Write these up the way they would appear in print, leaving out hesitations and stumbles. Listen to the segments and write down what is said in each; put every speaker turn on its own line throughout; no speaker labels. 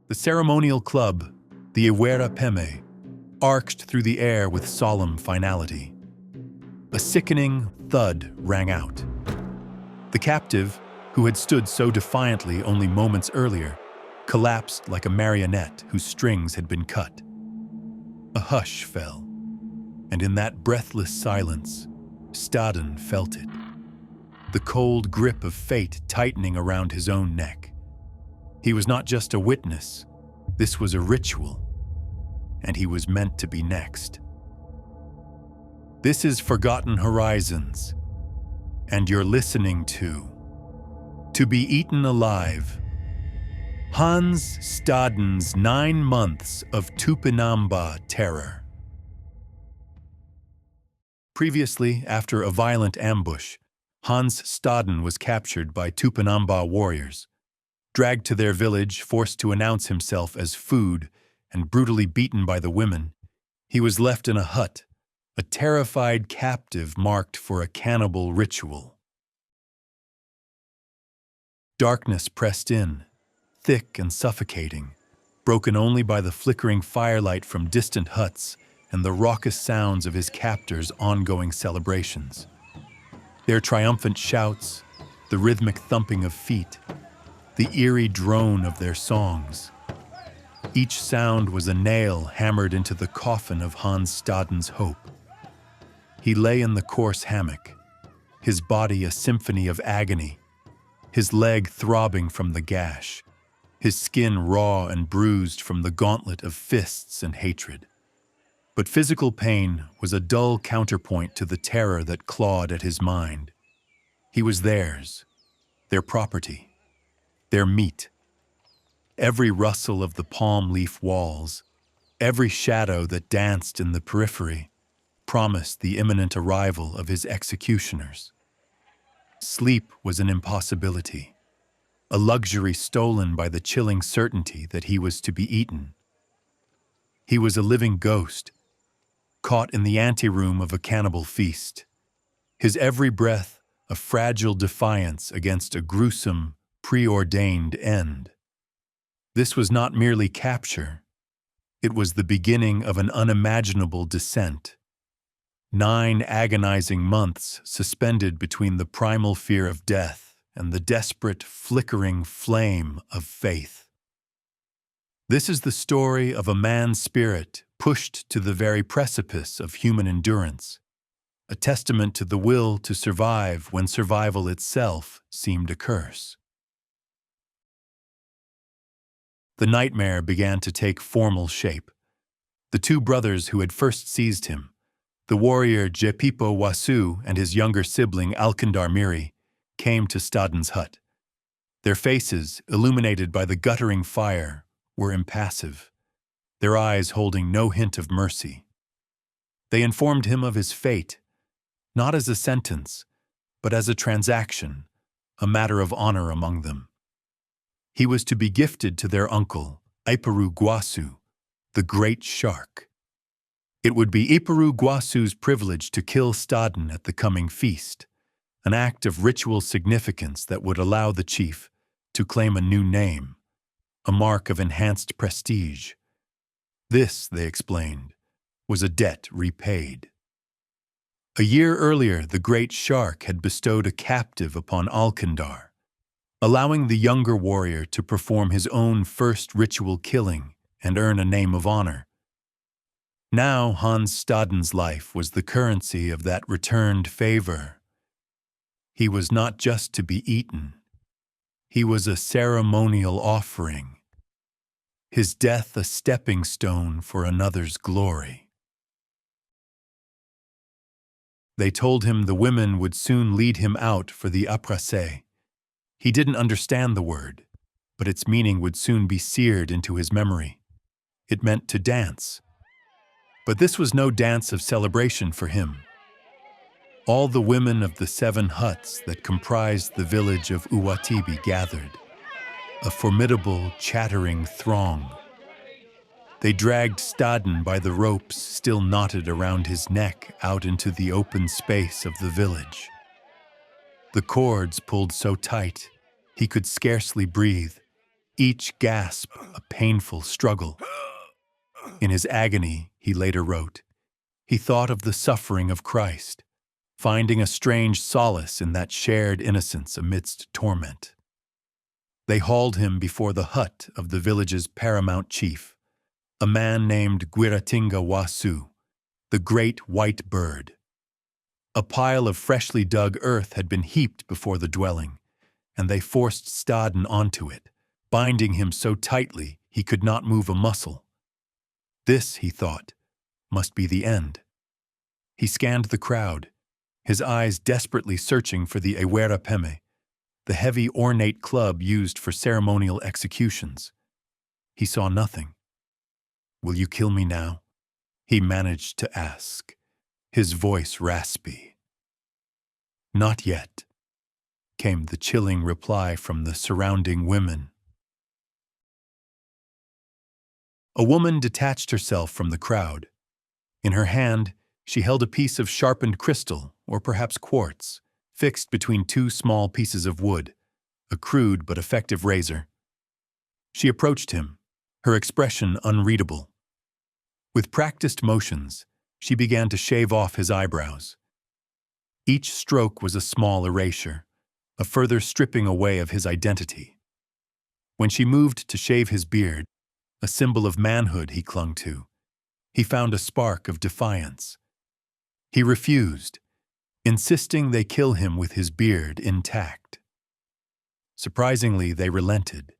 The ceremonial club, the Uprasse, arched through the air with solemn finality. A sickening thud rang out. The captive, who had stood so defiantly only moments earlier, collapsed like a marionette whose strings had been cut. A hush fell, and in that breathless silence, Staden felt it. The cold grip of fate tightening around his own neck. He was not just a witness, this was a ritual, and he was meant to be next. This is Forgotten Horizons, and you're listening to Be Eaten Alive, Hans Staden's 9 months of Tupinambá terror. Previously, after a violent ambush, Hans Staden was captured by Tupinambá warriors. Dragged to their village, forced to announce himself as food, and brutally beaten by the women, he was left in a hut, a terrified captive marked for a cannibal ritual. Darkness pressed in, thick and suffocating, broken only by the flickering firelight from distant huts and the raucous sounds of his captors' ongoing celebrations. Their triumphant shouts, the rhythmic thumping of feet, the eerie drone of their songs. Each sound was a nail hammered into the coffin of Hans Staden's hope. He lay in the coarse hammock, his body a symphony of agony, his leg throbbing from the gash, his skin raw and bruised from the gauntlet of fists and hatred. But physical pain was a dull counterpoint to the terror that clawed at his mind. He was theirs, their property, their meat. Every rustle of the palm leaf walls, every shadow that danced in the periphery, promised the imminent arrival of his executioners. Sleep was an impossibility, a luxury stolen by the chilling certainty that he was to be eaten. He was a living ghost, caught in the anteroom of a cannibal feast, his every breath a fragile defiance against a gruesome, preordained end. This was not merely capture, it was the beginning of an unimaginable descent. 9 agonizing months suspended between the primal fear of death and the desperate, flickering flame of faith. This is the story of a man's spirit pushed to the very precipice of human endurance, a testament to the will to survive when survival itself seemed a curse. The nightmare began to take formal shape. The 2 brothers who had first seized him, the warrior Jepipo Wasu and his younger sibling Alkandar Miri, came to Staden's hut. Their faces, illuminated by the guttering fire, were impassive, their eyes holding no hint of mercy. They informed him of his fate, not as a sentence, but as a transaction, a matter of honor among them. He was to be gifted to their uncle, Iparu Guasu, the great shark. It would be Iparu Guasu's privilege to kill Staden at the coming feast, an act of ritual significance that would allow the chief to claim a new name, a mark of enhanced prestige. This, they explained, was a debt repaid. A year earlier, the great shark had bestowed a captive upon Alkandar, allowing the younger warrior to perform his own first ritual killing and earn a name of honor. Now Hans Staden's life was the currency of that returned favor. He was not just to be eaten. He was a ceremonial offering, his death a stepping stone for another's glory. They told him the women would soon lead him out for the Uprasse. He didn't understand the word, but its meaning would soon be seared into his memory. It meant to dance. But this was no dance of celebration for him. All the women of the 7 huts that comprised the village of Uwatibi gathered, a formidable, chattering throng. They dragged Staden by the ropes still knotted around his neck out into the open space of the village. The cords pulled so tight, he could scarcely breathe, each gasp a painful struggle. In his agony, he later wrote, he thought of the suffering of Christ, finding a strange solace in that shared innocence amidst torment. They hauled him before the hut of the village's paramount chief, a man named Guiratinga Wasu, the great white bird. A pile of freshly dug earth had been heaped before the dwelling, and they forced Staden onto it, binding him so tightly he could not move a muscle. This, he thought, must be the end. He scanned the crowd, his eyes desperately searching for the Uprasse, the heavy ornate club used for ceremonial executions. He saw nothing. "Will you kill me now?" he managed to ask, his voice raspy. "Not yet," came the chilling reply from the surrounding women. A woman detached herself from the crowd. In her hand, she held a piece of sharpened crystal, or perhaps quartz, fixed between two small pieces of wood, a crude but effective razor. She approached him, her expression unreadable. With practiced motions, she began to shave off his eyebrows. Each stroke was a small erasure, a further stripping away of his identity. When she moved to shave his beard, a symbol of manhood he clung to, he found a spark of defiance. He refused, insisting they kill him with his beard intact. Surprisingly, they relented,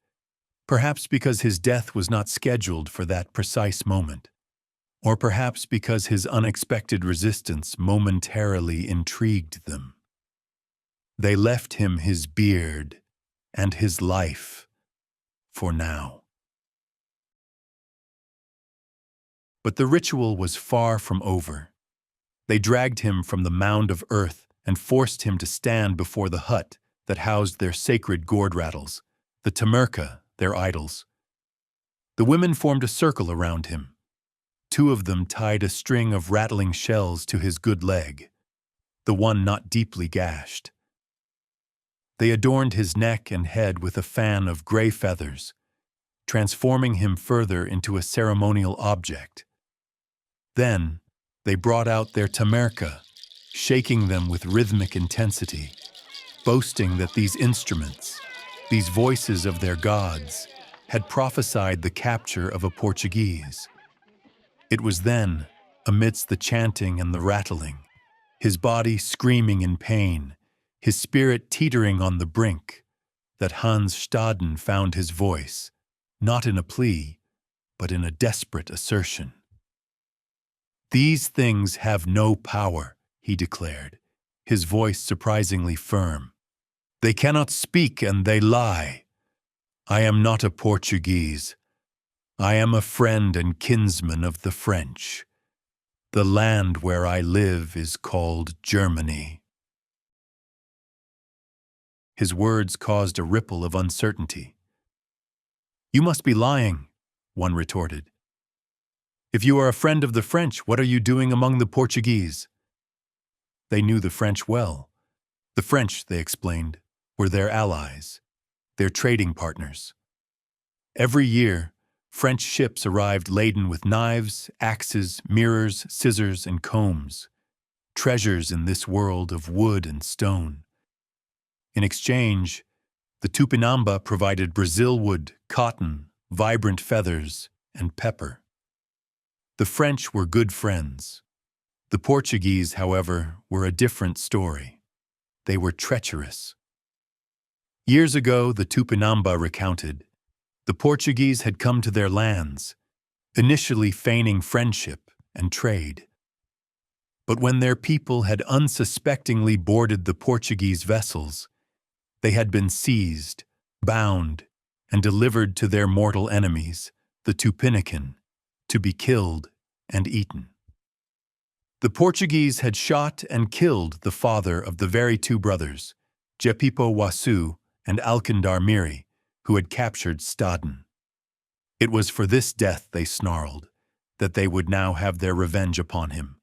perhaps because his death was not scheduled for that precise moment, or perhaps because his unexpected resistance momentarily intrigued them. They left him his beard and his life, for now. But the ritual was far from over. They dragged him from the mound of earth and forced him to stand before the hut that housed their sacred gourd rattles, the tamerka, their idols. The women formed a circle around him. Two of them tied a string of rattling shells to his good leg, the one not deeply gashed. They adorned his neck and head with a fan of gray feathers, transforming him further into a ceremonial object. Then, they brought out their tamerka, shaking them with rhythmic intensity, boasting that these instruments, these voices of their gods, had prophesied the capture of a Portuguese. It was then, amidst the chanting and the rattling, his body screaming in pain, his spirit teetering on the brink, that Hans Staden found his voice, not in a plea, but in a desperate assertion. "These things have no power," he declared, his voice surprisingly firm. "They cannot speak and they lie. I am not a Portuguese. I am a friend and kinsman of the French. The land where I live is called Germany." His words caused a ripple of uncertainty. "You must be lying," one retorted. "If you are a friend of the French, what are you doing among the Portuguese?" They knew the French well. The French, they explained, were their allies, their trading partners. Every year, French ships arrived laden with knives, axes, mirrors, scissors, and combs, treasures in this world of wood and stone. In exchange, the Tupinambá provided Brazil wood, cotton, vibrant feathers, and pepper. The French were good friends. The Portuguese, however, were a different story. They were treacherous. Years ago, the Tupinambá recounted, the Portuguese had come to their lands, initially feigning friendship and trade. But when their people had unsuspectingly boarded the Portuguese vessels, they had been seized, bound, and delivered to their mortal enemies, the Tupinican, to be killed and eaten. The Portuguese had shot and killed the father of the very two brothers, Jepipo Wasu and Alcindar Miri, who had captured Staden. It was for this death, they snarled, that they would now have their revenge upon him.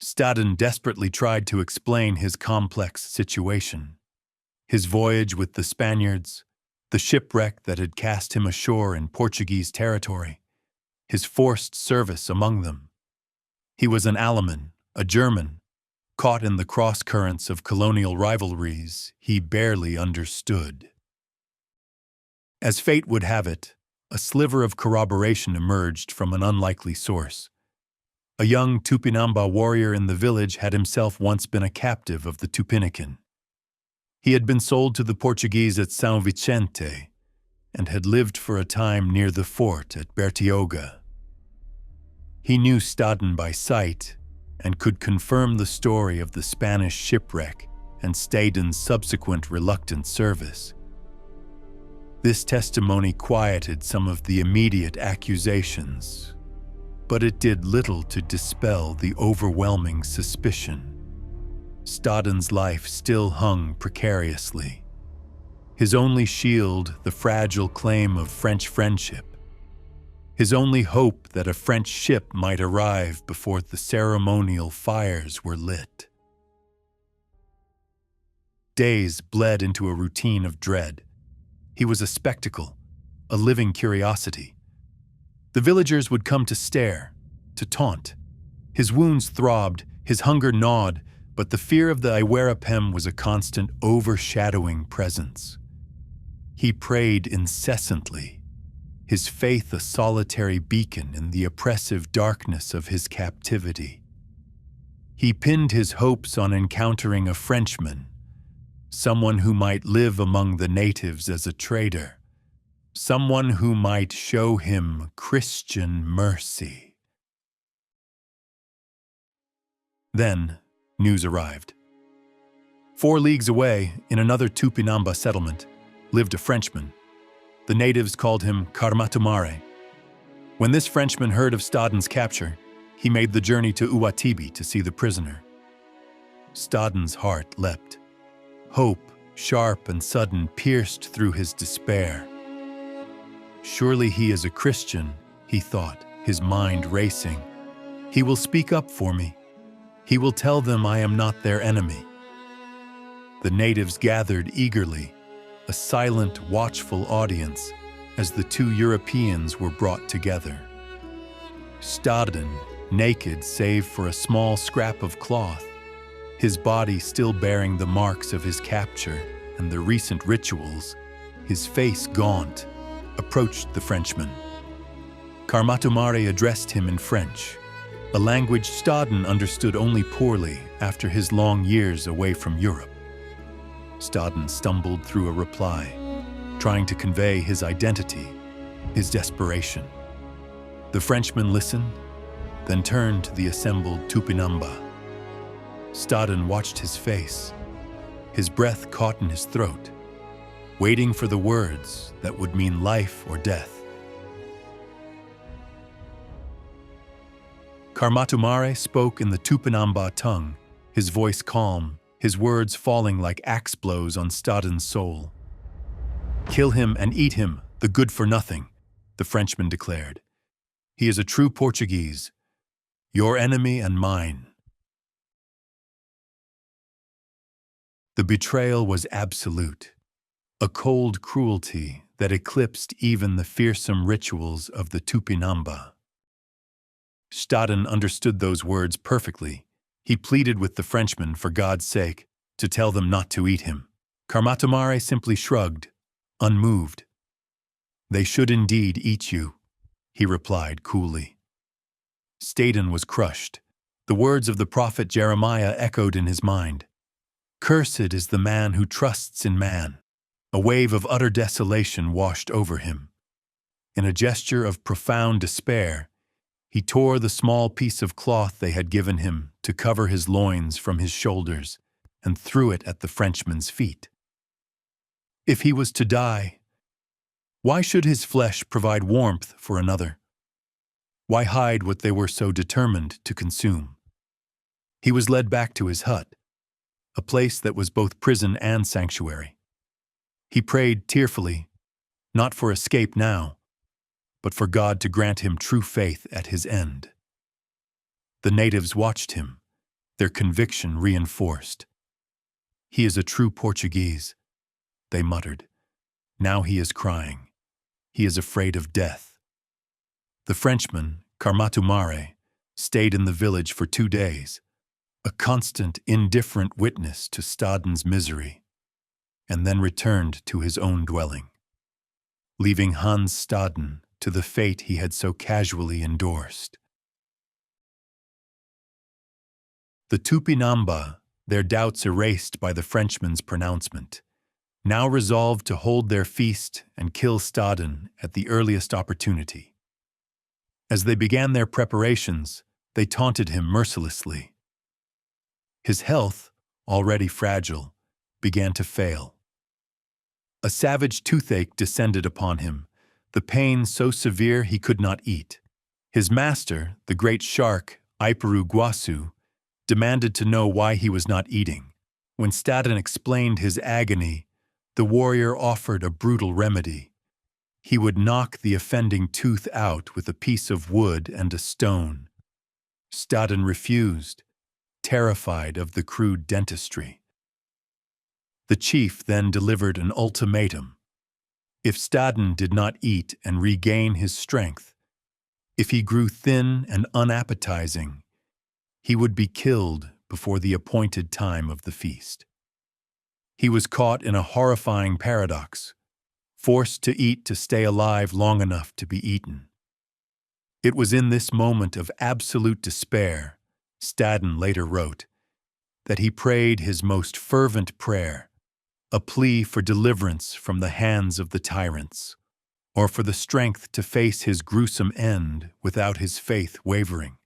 Staden desperately tried to explain his complex situation, his voyage with the Spaniards, the shipwreck that had cast him ashore in Portuguese territory, his forced service among them. He was an Alaman, a German, caught in the cross-currents of colonial rivalries he barely understood. As fate would have it, a sliver of corroboration emerged from an unlikely source. A young Tupinambá warrior in the village had himself once been a captive of the Tupinican. He had been sold to the Portuguese at São Vicente and had lived for a time near the fort at Bertioga. He knew Staden by sight and could confirm the story of the Spanish shipwreck and Staden's subsequent reluctant service. This testimony quieted some of the immediate accusations, but it did little to dispel the overwhelming suspicion. Staden's life still hung precariously. His only shield, the fragile claim of French friendship. His only hope that a French ship might arrive before the ceremonial fires were lit. Days bled into a routine of dread. He was a spectacle, a living curiosity. The villagers would come to stare, to taunt. His wounds throbbed, his hunger gnawed, but the fear of the Iwerapem was a constant overshadowing presence. He prayed incessantly, his faith a solitary beacon in the oppressive darkness of his captivity. He pinned his hopes on encountering a Frenchman, someone who might live among the natives as a trader, someone who might show him Christian mercy. Then, news arrived. 4 leagues away, in another Tupinambá settlement, lived a Frenchman. The natives called him Karmatoumare. When this Frenchman heard of Staden's capture, he made the journey to Uprasse to see the prisoner. Staden's heart leapt. Hope, sharp and sudden, pierced through his despair. Surely he is a Christian, he thought, his mind racing. He will speak up for me. He will tell them I am not their enemy. The natives gathered eagerly, a silent, watchful audience, as the 2 Europeans were brought together. Staden, naked save for a small scrap of cloth, his body still bearing the marks of his capture and the recent rituals, his face gaunt, approached the Frenchman. Karmatoumare addressed him in French, a language Staden understood only poorly after his long years away from Europe. Staden stumbled through a reply, trying to convey his identity, his desperation. The Frenchman listened, then turned to the assembled Tupinambá. Staden watched his face, his breath caught in his throat, waiting for the words that would mean life or death. Karmatoumare spoke in the Tupinambá tongue, his voice calm, his words falling like axe blows on Staden's soul. "Kill him and eat him, the good-for-nothing," the Frenchman declared. "He is a true Portuguese, your enemy and mine." The betrayal was absolute, a cold cruelty that eclipsed even the fearsome rituals of the Tupinambá. Staden understood those words perfectly. He pleaded with the Frenchman, for God's sake, to tell them not to eat him. Karmatoumare simply shrugged, unmoved. "They should indeed eat you," he replied coolly. Staden was crushed. The words of the prophet Jeremiah echoed in his mind. "Cursed is the man who trusts in man." A wave of utter desolation washed over him. In a gesture of profound despair, he tore the small piece of cloth they had given him to cover his loins from his shoulders and threw it at the Frenchman's feet. If he was to die, why should his flesh provide warmth for another? Why hide what they were so determined to consume? He was led back to his hut, a place that was both prison and sanctuary. He prayed tearfully, not for escape now, but for God to grant him true faith at his end. The natives watched him, their conviction reinforced. "He is a true Portuguese," they muttered. Now he is crying. He is afraid of death. The Frenchman, Karmatoumare, stayed in the village for 2 days, a constant, indifferent witness to Staden's misery, and then returned to his own dwelling, leaving Hans Staden to the fate he had so casually endorsed. The Tupinambá, their doubts erased by the Frenchman's pronouncement, now resolved to hold their feast and kill Staden at the earliest opportunity. As they began their preparations, they taunted him mercilessly. His health, already fragile, began to fail. A savage toothache descended upon him, the pain so severe he could not eat. His master, the great shark, Uprasse, demanded to know why he was not eating. When Staden explained his agony, the warrior offered a brutal remedy. He would knock the offending tooth out with a piece of wood and a stone. Staden refused, terrified of the crude dentistry. The chief then delivered an ultimatum. If Staden did not eat and regain his strength, if he grew thin and unappetizing, he would be killed before the appointed time of the feast. He was caught in a horrifying paradox, forced to eat to stay alive long enough to be eaten. It was in this moment of absolute despair, Staden later wrote, that he prayed his most fervent prayer, a plea for deliverance from the hands of the tyrants, or for the strength to face his gruesome end without his faith wavering.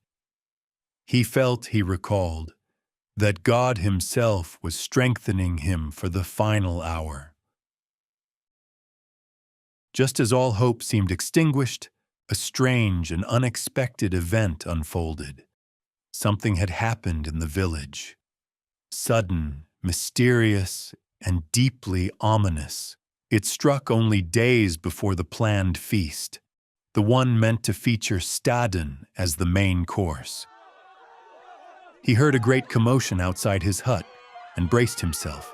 He felt, he recalled, that God himself was strengthening him for the final hour. Just as all hope seemed extinguished, a strange and unexpected event unfolded. Something had happened in the village. Sudden, mysterious, and deeply ominous. It struck only days before the planned feast, the one meant to feature Staden as the main course. He heard a great commotion outside his hut and braced himself,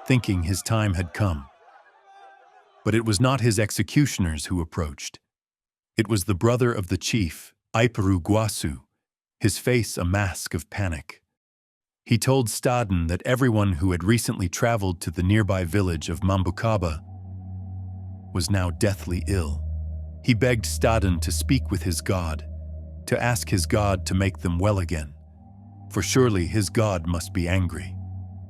thinking his time had come. But it was not his executioners who approached. It was the brother of the chief, Uprasse, his face a mask of panic. He told Staden that everyone who had recently traveled to the nearby village of Mambukaba was now deathly ill. He begged Staden to speak with his god, to ask his god to make them well again, for surely his god must be angry.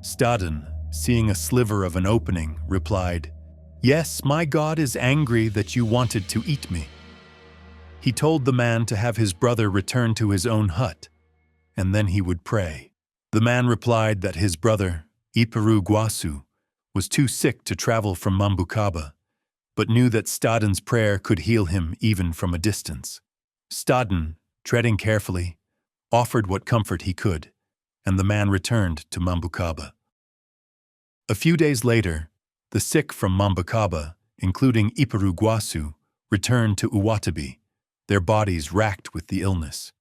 Staden, seeing a sliver of an opening, replied, "Yes, my god is angry that you wanted to eat me." He told the man to have his brother return to his own hut, and then he would pray. The man replied that his brother, Uprasse, was too sick to travel from Mambukaba, but knew that Staden's prayer could heal him even from a distance. Staden, treading carefully, offered what comfort he could, and the man returned to Mambukaba. A few days later, the sick from Mambukaba, including Uprasse, returned to Uprasse, their bodies racked with the illness.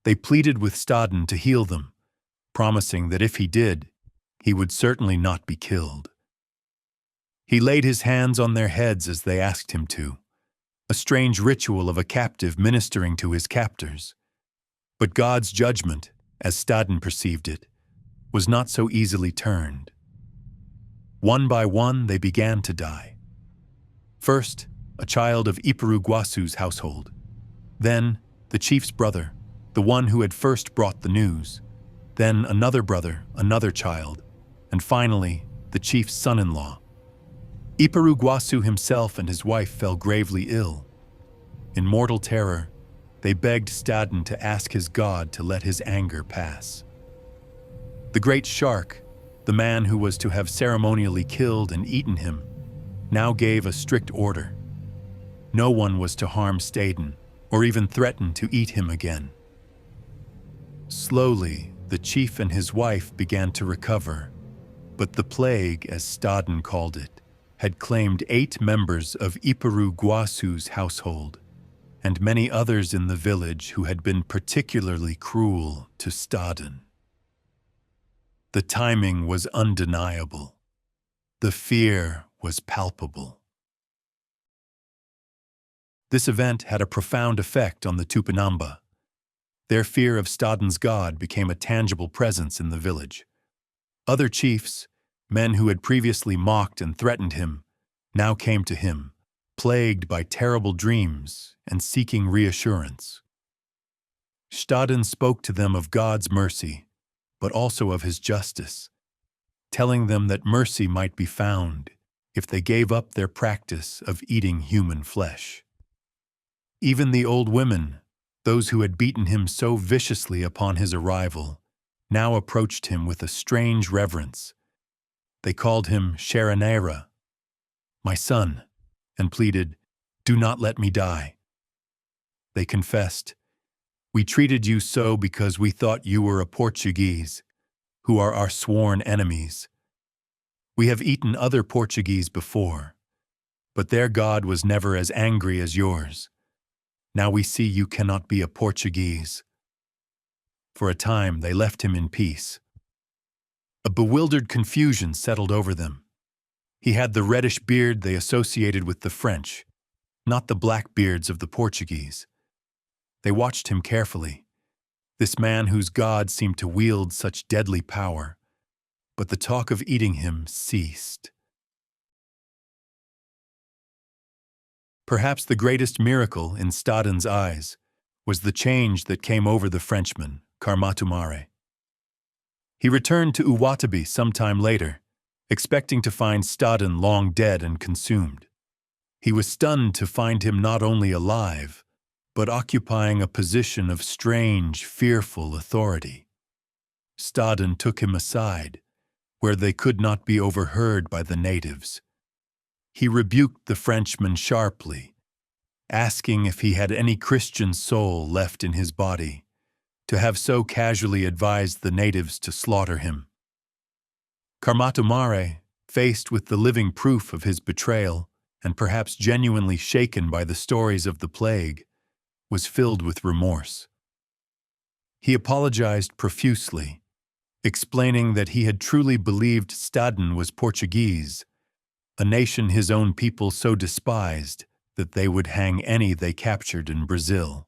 They pleaded with Staden to heal them, promising that if he did, he would certainly not be killed. He laid his hands on their heads as they asked him to, a strange ritual of a captive ministering to his captors. But God's judgment, as Staden perceived it, was not so easily turned. One by one, they began to die. First, a child of Uprasse's household. Then, the chief's brother, the one who had first brought the news. Then another brother, another child, and finally, the chief's son-in-law. Uprasse himself and his wife fell gravely ill. In mortal terror, they begged Staden to ask his god to let his anger pass. The great shark, the man who was to have ceremonially killed and eaten him, now gave a strict order. No one was to harm Staden or even threaten to eat him again. Slowly, the chief and his wife began to recover, but the plague, as Staden called it, had claimed 8 members of Uprasse's household, and many others in the village who had been particularly cruel to Staden. The timing was undeniable. The fear was palpable. This event had a profound effect on the Tupinambá. Their fear of Staden's god became a tangible presence in the village. Other chiefs, men who had previously mocked and threatened him, now came to him, plagued by terrible dreams and seeking reassurance. Staden spoke to them of God's mercy, but also of his justice, telling them that mercy might be found if they gave up their practice of eating human flesh. Even the old women, those who had beaten him so viciously upon his arrival, now approached him with a strange reverence. They called him Slanderer, my son, and pleaded, "Do not let me die." They confessed, "We treated you so because we thought you were a Portuguese, who are our sworn enemies. We have eaten other Portuguese before, but their God was never as angry as yours. Now we see you cannot be a Portuguese." For a time they left him in peace. A bewildered confusion settled over them. He had the reddish beard they associated with the French, not the black beards of the Portuguese. They watched him carefully, this man whose god seemed to wield such deadly power, but the talk of eating him ceased. Perhaps the greatest miracle in Staden's eyes was the change that came over the Frenchman, Karmatoumare. He returned to Uprasse some time later, expecting to find Staden long dead and consumed. He was stunned to find him not only alive, but occupying a position of strange, fearful authority. Staden took him aside, where they could not be overheard by the natives. He rebuked the Frenchman sharply, asking if he had any Christian soul left in his body, to have so casually advised the natives to slaughter him. Karmatoumare, faced with the living proof of his betrayal, and perhaps genuinely shaken by the stories of the plague, was filled with remorse. He apologized profusely, explaining that he had truly believed Staden was Portuguese, a nation his own people so despised that they would hang any they captured in Brazil.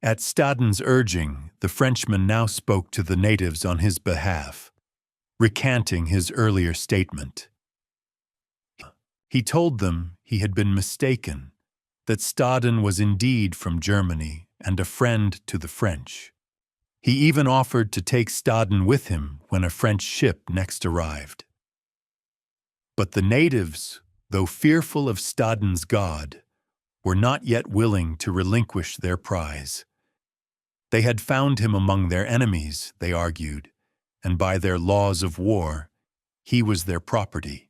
At Staden's urging, the Frenchman now spoke to the natives on his behalf, recanting his earlier statement. He told them he had been mistaken, that Staden was indeed from Germany and a friend to the French. He even offered to take Staden with him when a French ship next arrived. But the natives, though fearful of Staden's god, were not yet willing to relinquish their prize. They had found him among their enemies, they argued, and by their laws of war, he was their property.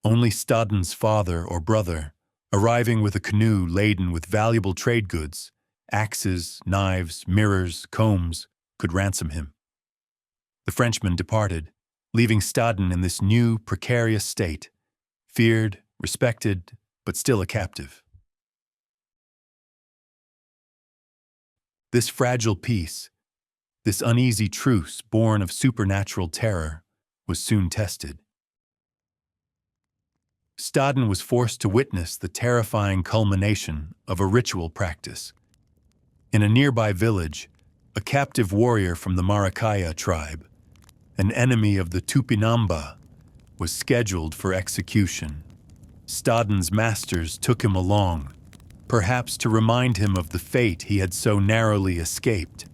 Only Staden's father or brother, arriving with a canoe laden with valuable trade goods, axes, knives, mirrors, combs, could ransom him. The Frenchman departed, leaving Staden in this new, precarious state, feared, respected, but still a captive. This fragile peace, this uneasy truce born of supernatural terror, was soon tested. Staden was forced to witness the terrifying culmination of a ritual practice. In a nearby village, a captive warrior from the Maracaya tribe, an enemy of the Tupinambá, was scheduled for execution. Staden's masters took him along, perhaps to remind him of the fate he had so narrowly escaped,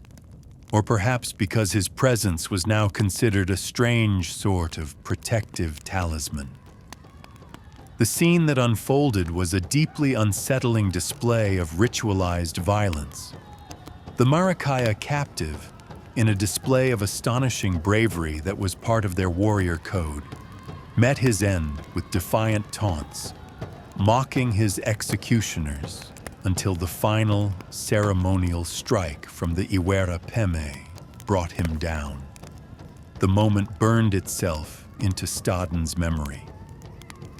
or perhaps because his presence was now considered a strange sort of protective talisman. The scene that unfolded was a deeply unsettling display of ritualized violence. The Maracaya captive, in a display of astonishing bravery that was part of their warrior code, met his end with defiant taunts, mocking his executioners until the final ceremonial strike from the Uprasse brought him down. The moment burned itself into Staden's memory.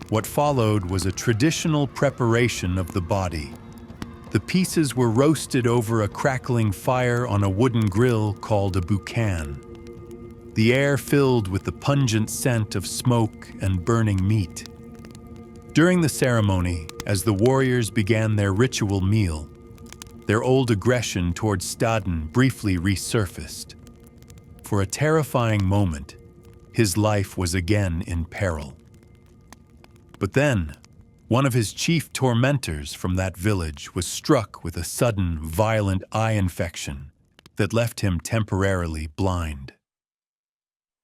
What followed was a traditional preparation of the body. The pieces were roasted over a crackling fire on a wooden grill called a boucan. The air filled with the pungent scent of smoke and burning meat. During the ceremony, As the warriors began their ritual meal, their old aggression towards Staden briefly resurfaced. For a terrifying moment, his life was again in peril. But then, one of his chief tormentors from that village was struck with a sudden, violent eye infection that left him temporarily blind.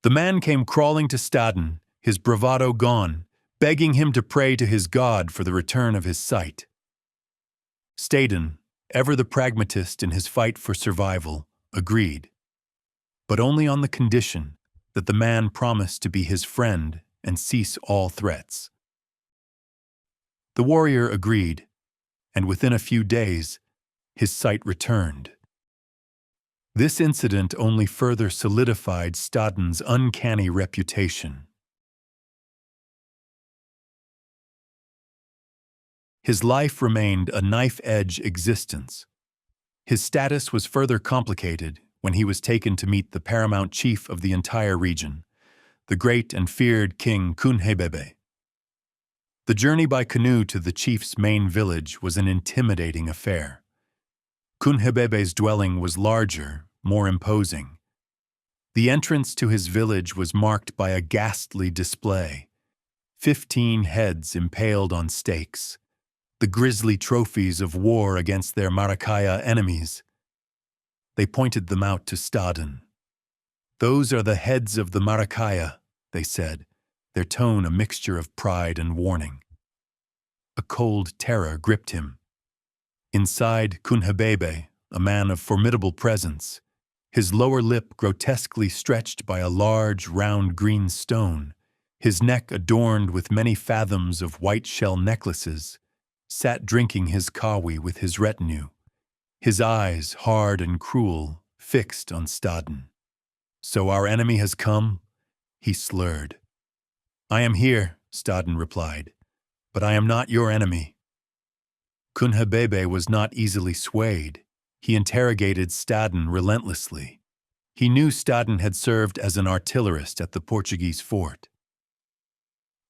The man came crawling to Staden, his bravado gone, begging him to pray to his god for the return of his sight. Staden, ever the pragmatist in his fight for survival, agreed, but only on the condition that the man promised to be his friend and cease all threats. The warrior agreed, and within a few days, his sight returned. This incident only further solidified Staden's uncanny reputation. His life remained a knife-edge existence. His status was further complicated when he was taken to meet the paramount chief of the entire region, the great and feared King Kunhambebe. The journey by canoe to the chief's main village was an intimidating affair. Kunhambebe's dwelling was larger, more imposing. The entrance to his village was marked by a ghastly display. 15 heads impaled on stakes, the grisly trophies of war against their Marakaya enemies. They pointed them out to Staden. "Those are the heads of the Marakaya," they said, their tone a mixture of pride and warning. A cold terror gripped him. Inside Kunhambebe, a man of formidable presence, his lower lip grotesquely stretched by a large, round green stone, his neck adorned with many fathoms of white shell necklaces, sat drinking his kawi with his retinue, his eyes, hard and cruel, fixed on Staden. "So our enemy has come?" he slurred. "I am here," Staden replied, "but I am not your enemy." Kunhambebe was not easily swayed. He interrogated Staden relentlessly. He knew Staden had served as an artillerist at the Portuguese fort.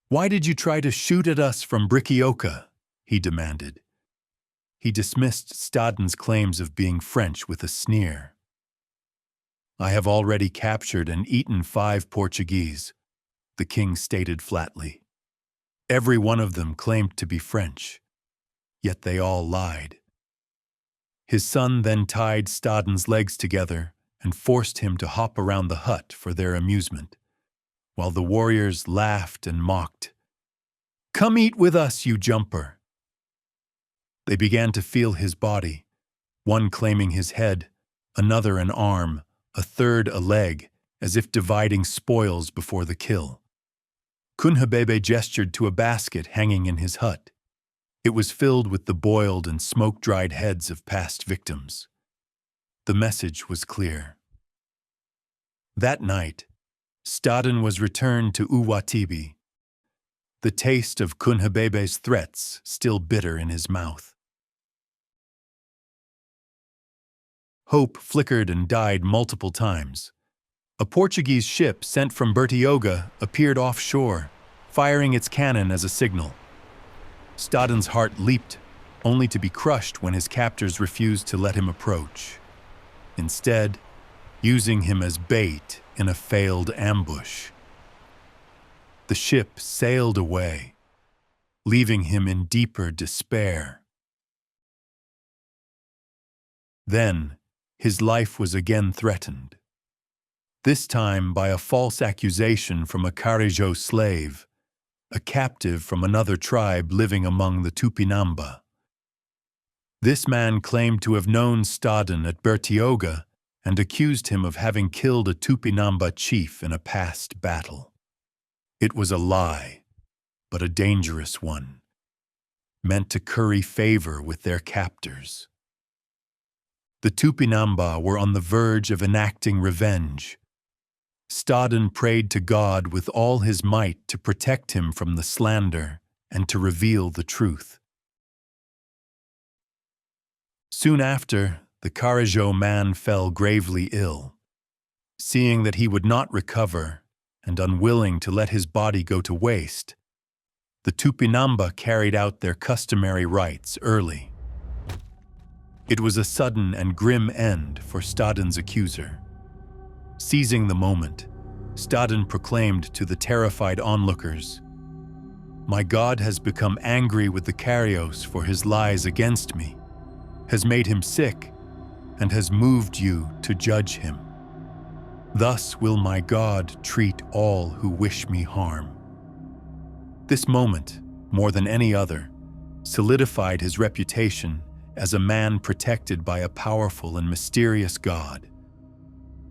"Why did you try to shoot at us from Bricioca?" he demanded. He dismissed Staden's claims of being French with a sneer. "I have already captured and eaten 5 Portuguese," the king stated flatly. Every one of them claimed to be French, yet they all lied. His son then tied Staden's legs together and forced him to hop around the hut for their amusement, while the warriors laughed and mocked. "Come eat with us, you jumper!" They began to feel his body, one claiming his head, another an arm, a third a leg, as if dividing spoils before the kill. Kunhambebe gestured to a basket hanging in his hut. It was filled with the boiled and smoke-dried heads of past victims. The message was clear. That night, Staden was returned to Uwatibi, the taste of Kunhambebe's threats still bitter in his mouth. Hope flickered and died multiple times. A Portuguese ship sent from Bertioga appeared offshore, firing its cannon as a signal. Staden's heart leaped, only to be crushed when his captors refused to let him approach. Instead, using him as bait in a failed ambush. The ship sailed away, leaving him in deeper despair. Then, his life was again threatened. This time by a false accusation from a Carajo slave, a captive from another tribe living among the Tupinambá. This man claimed to have known Staden at Bertioga and accused him of having killed a Tupinambá chief in a past battle. It was a lie, but a dangerous one, meant to curry favor with their captors. The Tupinambá were on the verge of enacting revenge. Staden prayed to God with all his might to protect him from the slander and to reveal the truth. Soon after, the Carajo man fell gravely ill. Seeing that he would not recover, and unwilling to let his body go to waste, the Tupinambá carried out their customary rites early. It was a sudden and grim end for Staden's accuser. Seizing the moment, Staden proclaimed to the terrified onlookers, "My God has become angry with the Carios for his lies against me, has made him sick, and has moved you to judge him. Thus will my God treat all who wish me harm." This moment, more than any other, solidified his reputation as a man protected by a powerful and mysterious God.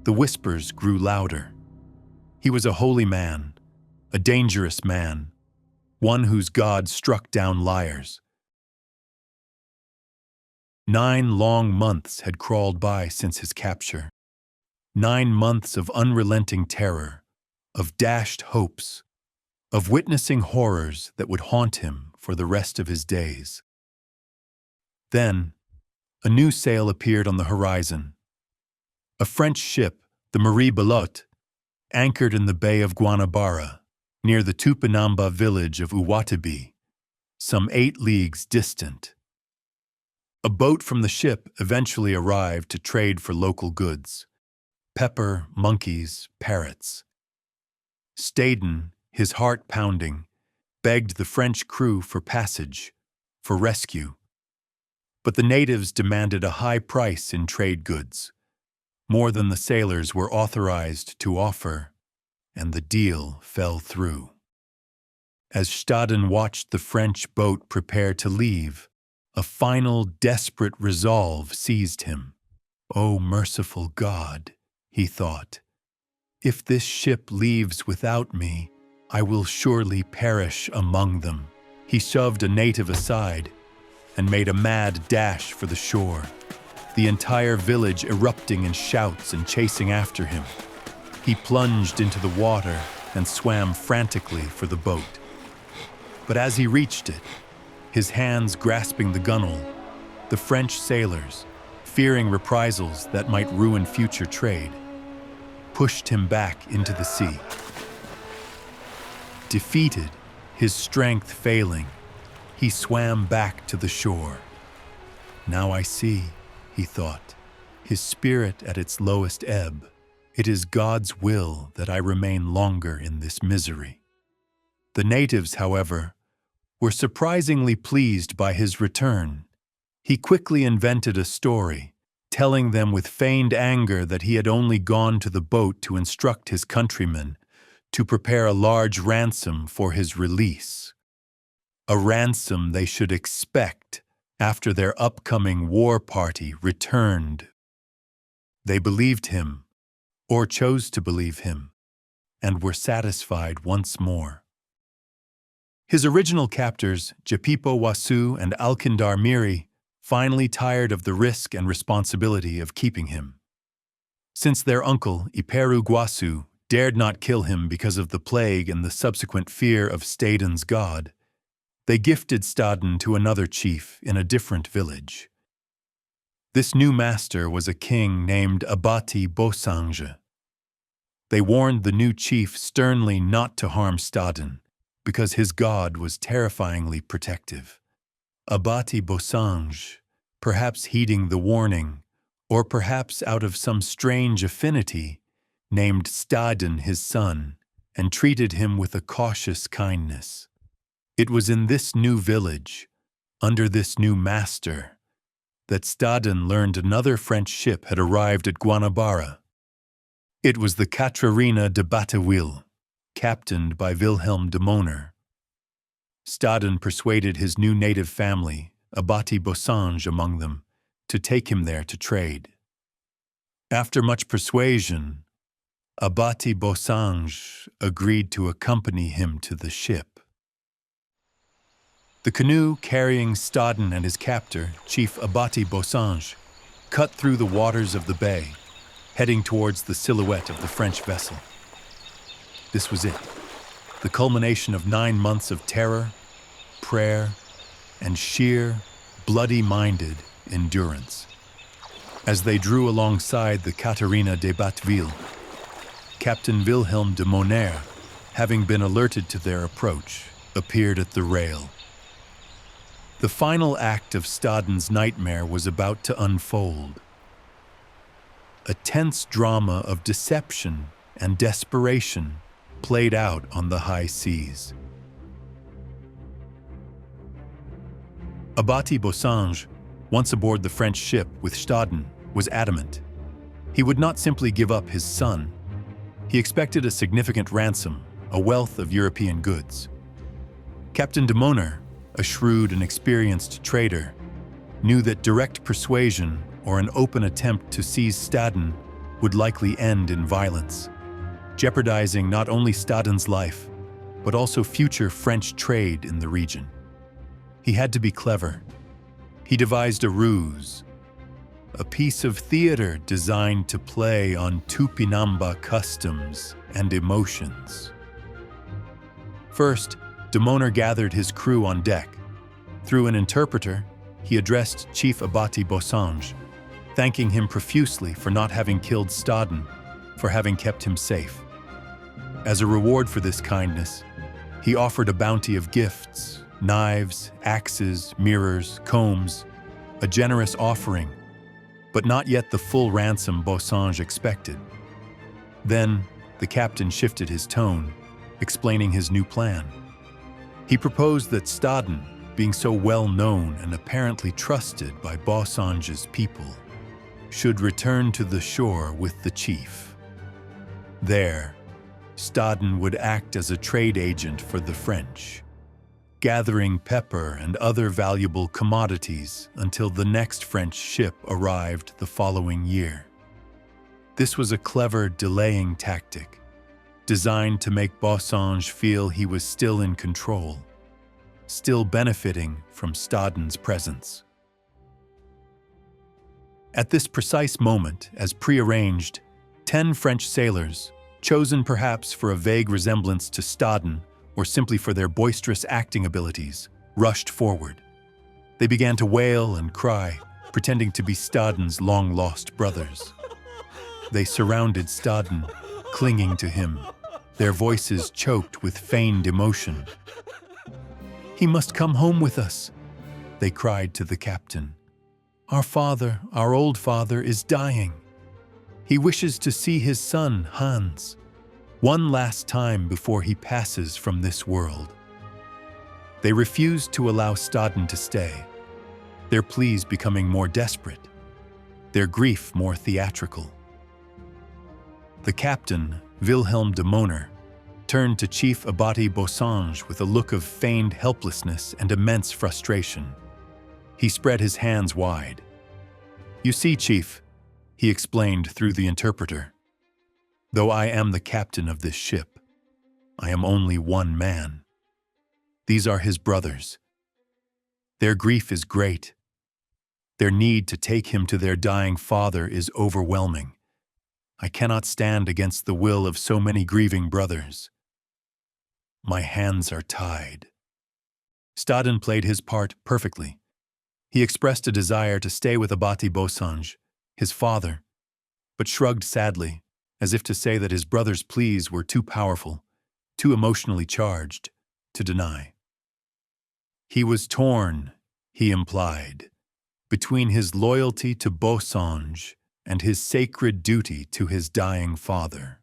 The whispers grew louder. He was a holy man, a dangerous man, one whose God struck down liars. 9 long months had crawled by since his capture. 9 months of unrelenting terror, of dashed hopes, of witnessing horrors that would haunt him for the rest of his days. Then, a new sail appeared on the horizon. A French ship, the Marie Belote, anchored in the Bay of Guanabara, near the Tupinambá village of Uprasse, some 8 leagues distant. A boat from the ship eventually arrived to trade for local goods: pepper, monkeys, parrots. Staden, his heart pounding, begged the French crew for passage, for rescue. But the natives demanded a high price in trade goods, more than the sailors were authorized to offer, and the deal fell through. As Staden watched the French boat prepare to leave, a final desperate resolve seized him. "Oh, merciful God," he thought, "if this ship leaves without me, I will surely perish among them." He shoved a native aside and made a mad dash for the shore, the entire village erupting in shouts and chasing after him. He plunged into the water and swam frantically for the boat. But as he reached it, his hands grasping the gunwale, the French sailors, fearing reprisals that might ruin future trade, pushed him back into the sea. Defeated, his strength failing, he swam back to the shore. "Now I see," he thought, his spirit at its lowest ebb. "It is God's will that I remain longer in this misery." The natives, however, were surprisingly pleased by his return. He quickly invented a story, telling them with feigned anger that he had only gone to the boat to instruct his countrymen to prepare a large ransom for his release. A ransom they should expect after their upcoming war party returned. They believed him, or chose to believe him, and were satisfied once more. His original captors, Japipo Wasu and Alkindar Miri, finally tired of the risk and responsibility of keeping him. Since their uncle, Iperu Guasu, dared not kill him because of the plague and the subsequent fear of Staden's god, they gifted Staden to another chief in a different village. This new master was a king named Abati Bosange. They warned the new chief sternly not to harm Staden, because his god was terrifyingly protective. Abati Bosange, perhaps heeding the warning, or perhaps out of some strange affinity, named Staden his son and treated him with a cautious kindness. It was in this new village, under this new master, that Staden learned another French ship had arrived at Guanabara. It was the Catarina de Batteville, captained by Wilhelm de Moner. Staden persuaded his new native family, Abati Bosange among them, to take him there to trade. After much persuasion, Abati Bosange agreed to accompany him to the ship. The canoe carrying Staden and his captor, Chief Abati Bosange, cut through the waters of the bay, heading towards the silhouette of the French vessel. This was it, the culmination of 9 months of terror, prayer, and sheer, bloody-minded endurance. As they drew alongside the Catarina de Batteville, Captain Wilhelm de Moner, having been alerted to their approach, appeared at the rail. The final act of Staden's nightmare was about to unfold. A tense drama of deception and desperation played out on the high seas. Abati Bosange, once aboard the French ship with Staden, was adamant. He would not simply give up his son. He expected a significant ransom, a wealth of European goods. Captain de Moner, a shrewd and experienced trader, knew that direct persuasion or an open attempt to seize Staden would likely end in violence, jeopardizing not only Staden's life, but also future French trade in the region. He had to be clever. He devised a ruse, a piece of theater designed to play on Tupinambá customs and emotions. First, de Moner gathered his crew on deck. Through an interpreter, he addressed Chief Abati Bosange, thanking him profusely for not having killed Staden, for having kept him safe. As a reward for this kindness, he offered a bounty of gifts, knives, axes, mirrors, combs, a generous offering, but not yet the full ransom Bosange expected. Then, the captain shifted his tone, explaining his new plan. He proposed that Staden, being so well known and apparently trusted by Bosange's people, should return to the shore with the chief. There, Staden would act as a trade agent for the French, gathering pepper and other valuable commodities until the next French ship arrived the following year. This was a clever delaying tactic, designed to make Bosange feel he was still in control, still benefiting from Staden's presence. At this precise moment, as prearranged, 10 French sailors, chosen perhaps for a vague resemblance to Staden or simply for their boisterous acting abilities, rushed forward. They began to wail and cry, pretending to be Staden's long-lost brothers. They surrounded Staden, clinging to him, their voices choked with feigned emotion. "He must come home with us," they cried to the captain. "Our father, our old father, is dying. He wishes to see his son, Hans, one last time before he passes from this world." They refused to allow Staden to stay, their pleas becoming more desperate, their grief more theatrical. The captain, Wilhelm de Moner, turned to Chief Abati Bosange with a look of feigned helplessness and immense frustration. He spread his hands wide. "You see, Chief," he explained through the interpreter, "though I am the captain of this ship, I am only one man. These are his brothers. Their grief is great. Their need to take him to their dying father is overwhelming. I cannot stand against the will of so many grieving brothers. My hands are tied." Staden played his part perfectly. He expressed a desire to stay with Abati Bosange, his father, but shrugged sadly, as if to say that his brother's pleas were too powerful, too emotionally charged, to deny. He was torn, he implied, between his loyalty to Bosange and his sacred duty to his dying father.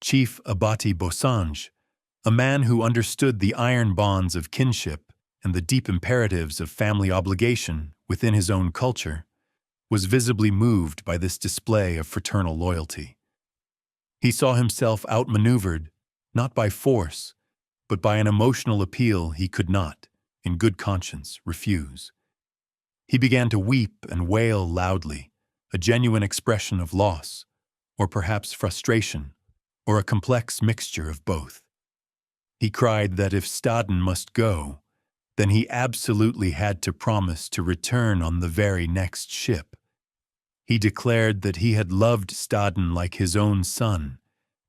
Chief Abati Bosange, a man who understood the iron bonds of kinship and the deep imperatives of family obligation within his own culture, was visibly moved by this display of fraternal loyalty. He saw himself outmaneuvered, not by force, but by an emotional appeal he could not, in good conscience, refuse. He began to weep and wail loudly, a genuine expression of loss, or perhaps frustration, or a complex mixture of both. He cried that if Staden must go, then he absolutely had to promise to return on the very next ship. He declared that he had loved Staden like his own son,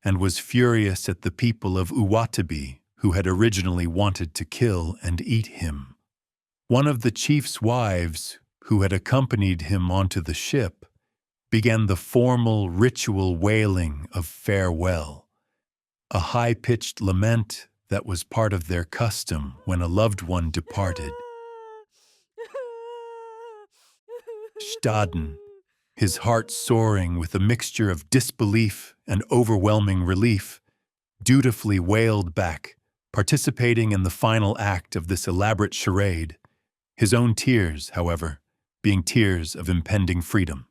and was furious at the people of Uprasse who had originally wanted to kill and eat him. One of the chief's wives, who had accompanied him onto the ship, began the formal ritual wailing of farewell, a high-pitched lament that was part of their custom when a loved one departed. Staden, his heart soaring with a mixture of disbelief and overwhelming relief, dutifully wailed back, participating in the final act of this elaborate charade, his own tears, however, being tears of impending freedom.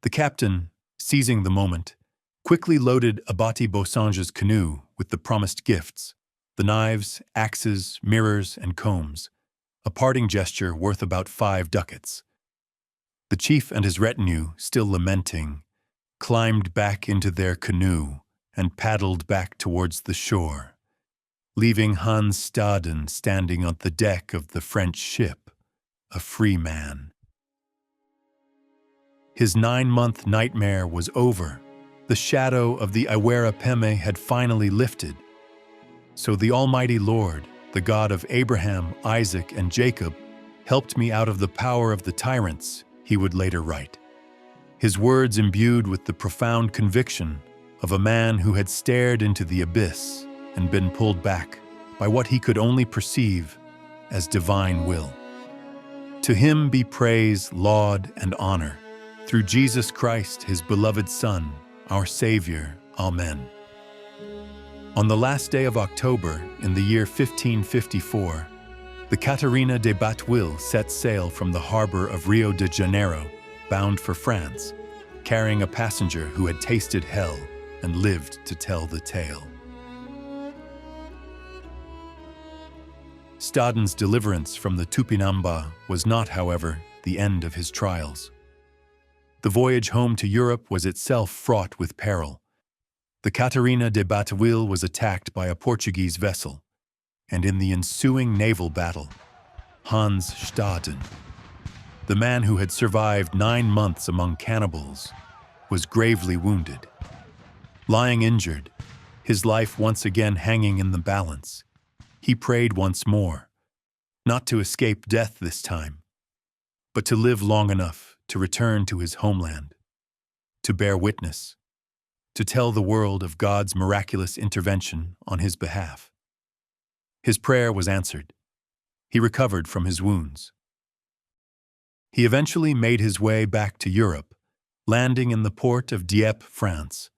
The captain, seizing the moment, quickly loaded Abati Beausange's canoe with the promised gifts, the knives, axes, mirrors, and combs, a parting gesture worth about 5 ducats. The chief and his retinue, still lamenting, climbed back into their canoe and paddled back towards the shore, leaving Hans Staden standing on the deck of the French ship, a free man. His 9-month nightmare was over. The shadow of the Uprasse had finally lifted. So the Almighty Lord, the God of Abraham, Isaac, and Jacob, helped me out of the power of the tyrants, he would later write. His words imbued with the profound conviction of a man who had stared into the abyss and been pulled back by what he could only perceive as divine will. To him be praise, laud, and honor, through Jesus Christ, his beloved Son, our Savior. Amen. On the last day of October, in the year 1554, the Catarina de Batwil set sail from the harbor of Rio de Janeiro, bound for France, carrying a passenger who had tasted hell and lived to tell the tale. Staden's deliverance from the Tupinambá was not, however, the end of his trials. The voyage home to Europe was itself fraught with peril. The Catarina de Batwil was attacked by a Portuguese vessel, and in the ensuing naval battle, Hans Staden, the man who had survived 9 months among cannibals, was gravely wounded. Lying injured, his life once again hanging in the balance, he prayed once more, not to escape death this time, but to live long enough to return to his homeland, to bear witness, to tell the world of God's miraculous intervention on his behalf. His prayer was answered. He recovered from his wounds. He eventually made his way back to Europe, landing in the port of Dieppe, France.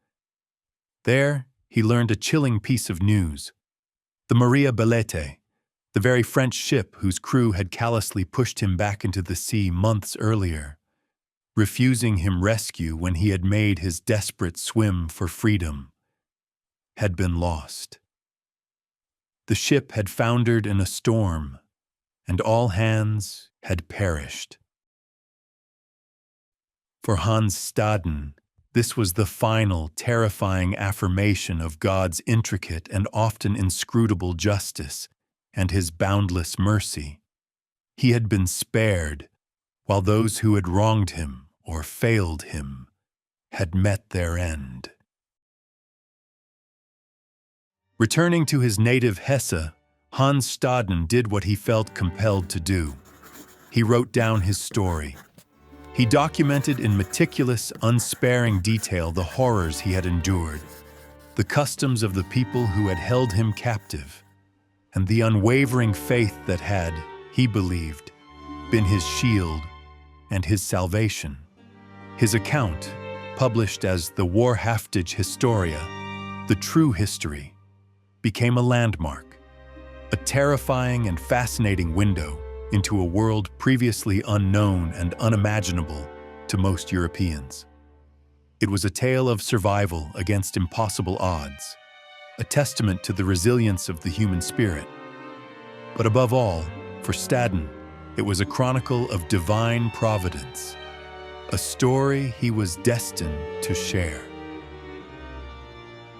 There, he learned a chilling piece of news. The Maria Belete, the very French ship whose crew had callously pushed him back into the sea months earlier, refusing him rescue when he had made his desperate swim for freedom, had been lost. The ship had foundered in a storm, and all hands had perished. For Hans Staden, this was the final, terrifying affirmation of God's intricate and often inscrutable justice and his boundless mercy. He had been spared, while those who had wronged him or failed him had met their end. Returning to his native Hesse, Hans Staden did what he felt compelled to do. He wrote down his story. He documented in meticulous, unsparing detail the horrors he had endured, the customs of the people who had held him captive, and the unwavering faith that had, he believed, been his shield and his salvation. His account, published as the Wahrhaftige Historia, the true history, became a landmark, a terrifying and fascinating window into a world previously unknown and unimaginable to most Europeans. It was a tale of survival against impossible odds, a testament to the resilience of the human spirit. But above all, for Staden, it was a chronicle of divine providence, a story he was destined to share.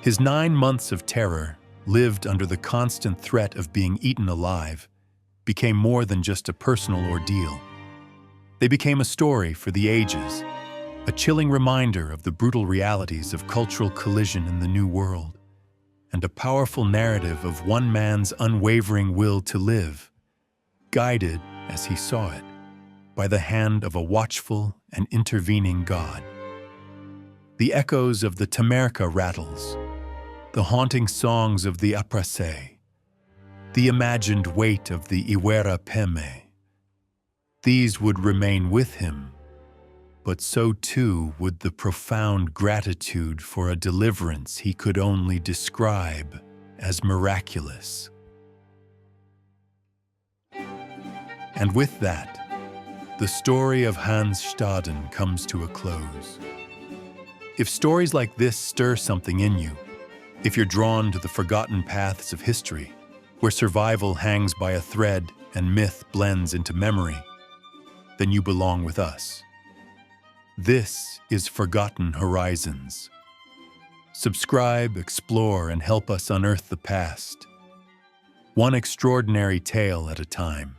His 9 months of terror, lived under the constant threat of being eaten alive, became more than just a personal ordeal. They became a story for the ages, a chilling reminder of the brutal realities of cultural collision in the New World, and a powerful narrative of one man's unwavering will to live, guided, as he saw it, by the hand of a watchful and intervening God. The echoes of the Tamerka rattles, the haunting songs of the Uprasse, the imagined weight of the Iwera Peme. These would remain with him, but so too would the profound gratitude for a deliverance he could only describe as miraculous. And with that, the story of Hans Staden comes to a close. If stories like this stir something in you, if you're drawn to the forgotten paths of history, where survival hangs by a thread and myth blends into memory, then you belong with us. This is Forgotten Horizons. Subscribe, explore, and help us unearth the past, one extraordinary tale at a time.